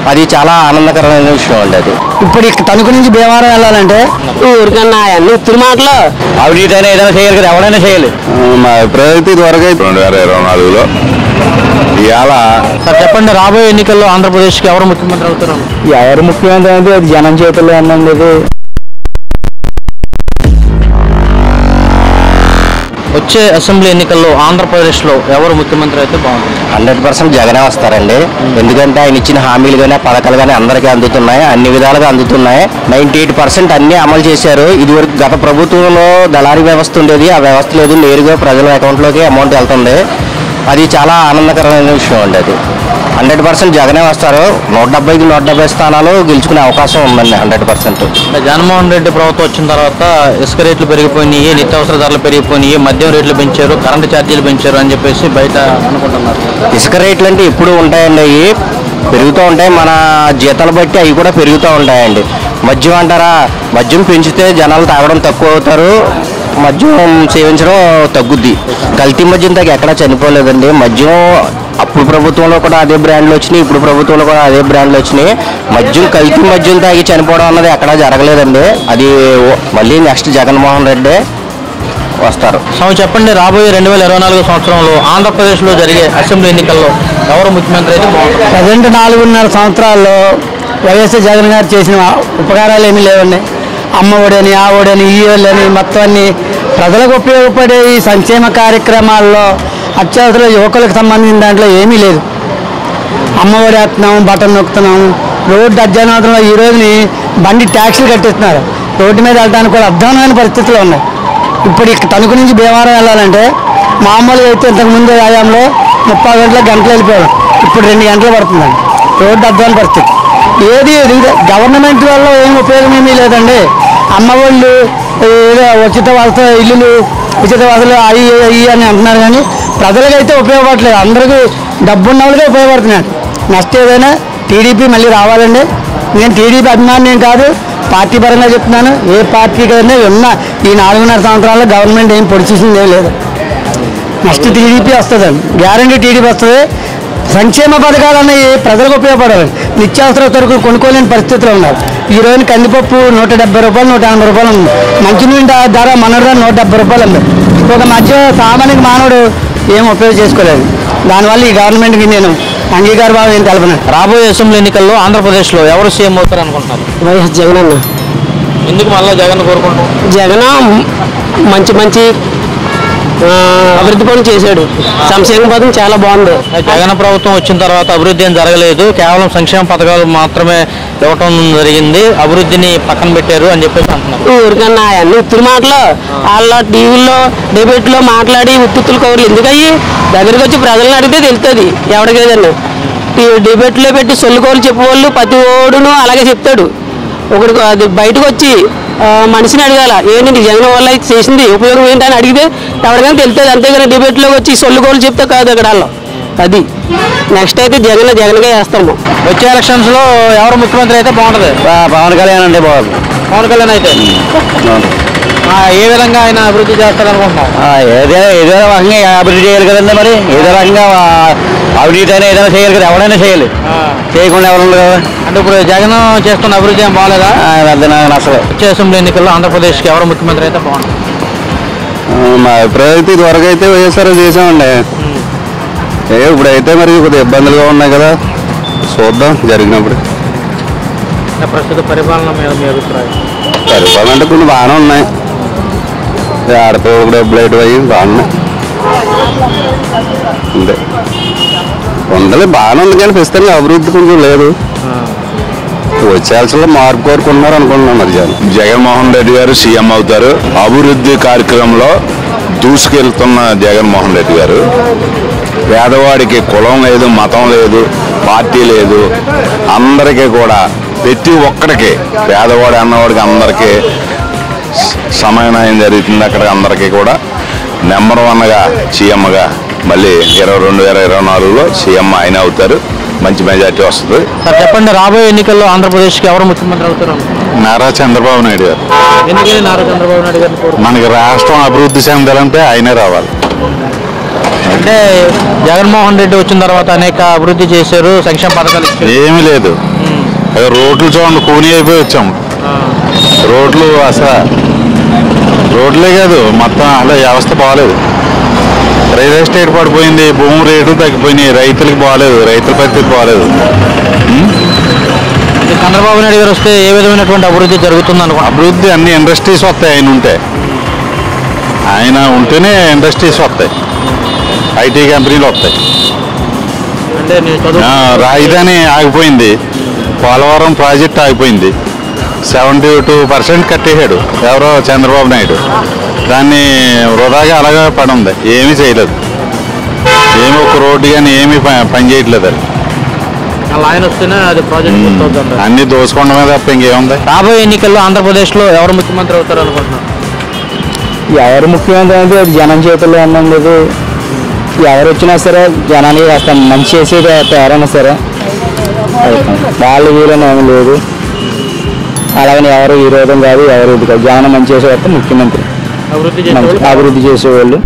అది చాలా ఆనందకరమైన విషయం అండి. అది ఇప్పుడు తణుకు నుంచి భీమవరం వెళ్ళాలంటే ఊరికన్నా అన్ని ఉత్తురు మాటలు అవినీతి అయినా ఏదైనా చేయాలి కదా, ఎవరైనా చేయాలి. మా అభిప్రాయం త్వరగా 2024లో ఇవాళ సార్ చెప్పండి, రాబోయే ఎన్నికల్లో ఆంధ్రప్రదేశ్కి ఎవరు ముఖ్యమంత్రి అవుతారు? ఎవరు ముఖ్యమంత్రి అంటే అది జనం చేతుల్లో ఉందండి. వచ్చే అసెంబ్లీ ఎన్నికల్లో ఆంధ్రప్రదేశ్లో ఎవరు ముఖ్యమంత్రి అయితే బాగుంటుంది? 100% జగనే వస్తారండి. ఎందుకంటే ఆయన ఇచ్చిన హామీలు కానీ పథకాలు కానీ అందరికీ అందుతున్నాయి, అన్ని విధాలుగా అందుతున్నాయి. 98% అన్ని అమలు చేశారు. ఇదివరకు గత ప్రభుత్వంలో దళారీ వ్యవస్థ ఉండేది, ఆ వ్యవస్థ లేదు. నేరుగా ప్రజల అకౌంట్లోకి అమౌంట్ వెళ్తుంది. అది చాలా ఆనందకరమైన విషయం అండి. అది 100% జగనే వస్తారు. 170కి 170 స్థానాలు గెలుచుకునే అవకాశం ఉందండి 100%. జగన్మోహన్ రెడ్డి ప్రభుత్వం వచ్చిన తర్వాత ఇసుక రేట్లు పెరిగిపోయినాయి, నిత్యావసర ధరలు పెరిగిపోయినాయి, మద్యం రేట్లు పెంచారు, కరెంటు ఛార్జీలు పెంచారు అని చెప్పేసి బయట అనుకుంటున్నారు. ఇసుక రేట్లు అంటే ఇప్పుడు ఉంటాయండి, అవి పెరుగుతూ ఉంటాయి. మన జీతాలు బట్టి అవి కూడా పెరుగుతూ ఉంటాయండి. మద్యం అంటారా, మద్యం పెంచితే జనాలు తాగడం తక్కువ అవుతారు, మద్యం సేవించడం తగ్గుద్ది. కల్తీ మద్యం తాగి ఎక్కడా చనిపోలేదండి. మద్యం అప్పుడు ప్రభుత్వంలో కూడా అదే బ్రాండ్లు వచ్చినాయి, ఇప్పుడు ప్రభుత్వంలో కూడా అదే బ్రాండ్లు వచ్చినాయి. మద్యం కల్తీ మద్యం తాగి చనిపోవడం అన్నది ఎక్కడా జరగలేదండి. అది మళ్ళీ నెక్స్ట్ జగన్మోహన్ రెడ్డి వస్తారు. చెప్పండి, రాబోయే 2024 సంవత్సరంలో ఆంధ్రప్రదేశ్లో జరిగే అసెంబ్లీ ఎన్నికల్లో ఎవరు ముఖ్యమంత్రి అయితే బాగుంటుంది? ప్రజెంట్ 4.5 సంవత్సరాల్లో వైఎస్ జగన్ గారు చేసిన ఉపకారాలు ఏమీ లేవండి. అమ్మ ఒడని, ఆ ఒడని, ఈ ఒడని మొత్తం అన్ని ప్రజలకు ఉపయోగపడే ఈ సంక్షేమ కార్యక్రమాల్లో అత్యవసర యువకులకు సంబంధించిన దాంట్లో ఏమీ లేదు. అమ్మ ఒడి వేస్తున్నాము, బటన్ నొక్కుతున్నాము, రోడ్డు అధ్యయనంలో ఈ రోజుని బండి ట్యాక్సీలు కట్టిస్తున్నారు. రోడ్డు మీద వెళ్ళడానికి కూడా అధ్వానమైన పరిస్థితులు ఉన్నాయి. ఇప్పుడు తణుకు నుంచి భీమవరం వెళ్ళాలంటే మామూలుగా అయితే ఇంతకుముందు వ్యాయామంలో 30 గంటలు వెళ్ళిపోయాం, ఇప్పుడు 2 గంటలు పడుతుందండి. రోడ్డు అధ్వాన పరిస్థితి. ఏది గవర్నమెంట్ వల్ల ఏం ఉపయోగం ఏమీ లేదండి. అమ్మఒళ్ళు ఏదో ఉచిత వసతి ఇల్లులు, ఉచిత వసతులు అవి అని అంటున్నారు, కానీ ప్రజలకైతే ఉపయోగపడలేదు. అందరికీ డబ్బున్న వాళ్ళకే ఉపయోగపడుతున్నాయి. నెక్స్ట్ ఏదైనా టీడీపీ మళ్ళీ రావాలండి. నేను టీడీపీ అభిమాని కాదు, పార్టీ పరంగా చెప్తున్నాను. ఏ పార్టీకైనా ఉన్న ఈ 4.5 సంవత్సరాల్లో గవర్నమెంట్ ఏం పొడిచేసింది ఏం లేదు. నెక్స్ట్ టీడీపీ వస్తుందండి, గ్యారంటీ టీడీపీ వస్తుంది. సంక్షేమ పథకాలు అన్నవి ప్రజలకు ఉపయోగపడాలి. నిత్యావసర సరుకులు కొనుక్కోలేని పరిస్థితులు ఉన్నారు. ఈ రోజు కందిపప్పు 170 రూపాయలు, 180 రూపాయలు ఉంది. మంచినీళ్ళ ధర మనోడు 170 రూపాయలు ఉంది. ఒక మధ్య సామాన్య మానవుడు ఏం ఉపయోగం చేసుకోలేదు. దానివల్ల ఈ గవర్నమెంట్కి నేను అంగీకార భావం ఏం తెలపను. రాబోయే అసెంబ్లీ ఎన్నికల్లో ఆంధ్రప్రదేశ్లో ఎవరు సీఎం అవుతారు అనుకుంటున్నారు? వైఎస్ జగన్ అన్న. ఎందుకు మళ్ళీ జగన్ కోరుకుంటాం? జగన్ మంచి అభివృద్ధి పనులు చేశాడు. సంక్షేమ పథకం చాలా బాగుంది. జగన్ ప్రభుత్వం వచ్చిన తర్వాత అభివృద్ధి ఏం జరగలేదు, కేవలం సంక్షేమ పథకాలు మాత్రమే ఇవ్వటం జరిగింది, అభివృద్ధిని పక్కన పెట్టారు అని చెప్పేసి అంటున్నారు. ఊరికన్నా అన్ని ఉత్తురు మాటలు వాళ్ళ టీవీల్లో డిబేట్లో మాట్లాడి ఉత్తులు కవర్లు ఎందుకయ్యి దగ్గరికి వచ్చి ప్రజలను అడిగితే తెలుస్తుంది ఎవరికేదన్నా. డిబేట్లో పెట్టి సొల్లుకోలు చెప్పేవాళ్ళు ప్రతి ఓడును అలాగే చెప్తాడు. ఒకడు అది బయటకు వచ్చి మనిషిని అడగాల, ఏంటి జగన్ వల్ల చేసింది ఉపయోగం ఏంటని అడిగితే ఎవరికైనా తెలుస్తుంది. అంతేగాని డిబేట్లోకి వచ్చి సొల్లుకోలు చెప్తే కాదు అక్కడ వాళ్ళు. అది నెక్స్ట్ అయితే జగన్గా వేస్తాము. వచ్చే ఎలక్షన్స్లో ఎవరు ముఖ్యమంత్రి అయితే బాగుంటుంది? పవన్ కళ్యాణ్ అండి బాగుంది. పవన్ కళ్యాణ్ అయితే ఏ విధంగా ఆయన అభివృద్ధి చేస్తారనుకుంటున్నాం? ఏదో రకంగా అభివృద్ధి చేయాలి కదండి. మరి ఏదో రకంగా అవినీతి అయినా ఏదైనా చేయాలి కదా, ఎవరైనా చేయాలి. చేయకుండా ఎవరు ఉండదు కదా. అంటే ఇప్పుడు జగన్ చేస్తున్న అభివృద్ధి ఏం బాగాలేదా? అసలు వచ్చే అసెంబ్లీ ఎన్నికల్లో ఆంధ్రప్రదేశ్కి ఎవరు ముఖ్యమంత్రి అయితే బాగుంటుంది? మా అభిప్రాయం త్వరగా అయితే వైఎస్ఆర్ చేసామండి. ఇప్పుడైతే మరి కొద్దిగా ఇబ్బందులుగా ఉన్నాయి కదా, చూద్దాం జరిగినప్పుడు. ప్రస్తుత పరిపాలన మీద మీ అభిప్రాయం? పరిపాలన అంటే కొన్ని బాగానే ఉన్నాయి, ఆడతో డబ్బులు అయితే అయ్యి బాగున్నాయి అంతే. ఉండలే బాగానే ఉంది, కానీ ప్రస్తుతానికి అభివృద్ధి కొంచెం లేదు. వచ్చేయాల్సిన మార్పు కోరుకుంటున్నారు అనుకుంటున్నాం. మరి జగన్మోహన్ రెడ్డి గారు సీఎం అవుతారు. అభివృద్ధి కార్యక్రమంలో దూసుకెళ్తున్న జగన్మోహన్ రెడ్డి గారు పేదవాడికి కులం లేదు, మతం లేదు, పార్టీ లేదు, అందరికీ కూడా ప్రతి ఒక్కడికి పేదవాడు అన్నవాడికి అందరికీ సమన్వయం జరుగుతుంది. అక్కడ అందరికీ కూడా నెంబర్ 1గా సీఎంగా మళ్ళీ 2024లో సీఎం ఆయన అవుతారు. మంచి మెజార్టీ వస్తుంది. సార్ చెప్పండి, రాబోయే ఎన్నికల్లో ఆంధ్రప్రదేశ్కి ఎవరు ముఖ్యమంత్రి అవుతారు? నారా చంద్రబాబు నాయుడు గారు. ఎందుకని నారా చంద్రబాబు నాయుడు గారు? మనకి రాష్ట్రం అభివృద్ధి చెందాలంటే ఆయనే రావాలి. అంటే జగన్మోహన్ రెడ్డి వచ్చిన తర్వాత అనేక అభివృద్ధి చేశారు, సంక్షేమ పథకాలు ఇచ్చారు. ఏమీ లేదు. రోడ్లు చూడండి, కూని అయిపోయి వచ్చాము. రోడ్లు అసలు రోడ్లే కాదు, మొత్తం అలా వ్యవస్థ బాగాలేదు. రియల్ ఎస్టేట్ పడిపోయింది, భూమి రేటు తగ్గిపోయినాయి, రైతులకు బాగాలేదు, రైతుల పరిస్థితి బాగాలేదు. చంద్రబాబు నాయుడు గారు వస్తే ఏ విధమైనటువంటి అభివృద్ధి జరుగుతుంది అనుకో? అభివృద్ధి అన్ని ఇండస్ట్రీస్ వస్తాయి ఆయన ఉంటేనే ఇండస్ట్రీస్ వస్తాయి, ఐటీ కంపెనీలు వస్తాయి. అంటే రాజధాని ఆగిపోయింది, పోలవరం ప్రాజెక్ట్ ఆగిపోయింది, 72% కట్టేశాడు ఎవరో చంద్రబాబు నాయుడు. దాన్ని వృధాగా అలాగే పడి ఉంది, ఏమీ చేయలేదు. ఏమి ఒక రోడ్డు కానీ ఏమీ పని చేయట్లేదు. అది ఆయన వస్తేనే అది ప్రాజెక్ట్ అన్ని దోసుకోవడమే తప్ప ఇంకేముంది. రాబోయే ఎన్నికల్లో ఆంధ్రప్రదేశ్లో ఎవరు ముఖ్యమంత్రి అవుతారు అనుకుంటున్నారు? ఎవరు ముఖ్యమంత్రి అంటే జనం చేతుల్లో ఉన్నది. ఎవరు వచ్చినా సరే జనానికి వేస్తాం, మంచి చేసేది ఎవరైనా సరే వాళ్ళు వీరని ఏమీ లేదు. అలాగని ఎవరు విరోధం కాదు, ఎవరు ఇది కాదు. జనం మంచి చేసేవారు ముఖ్యమంత్రి, అభివృద్ధి చేసేవాళ్ళు.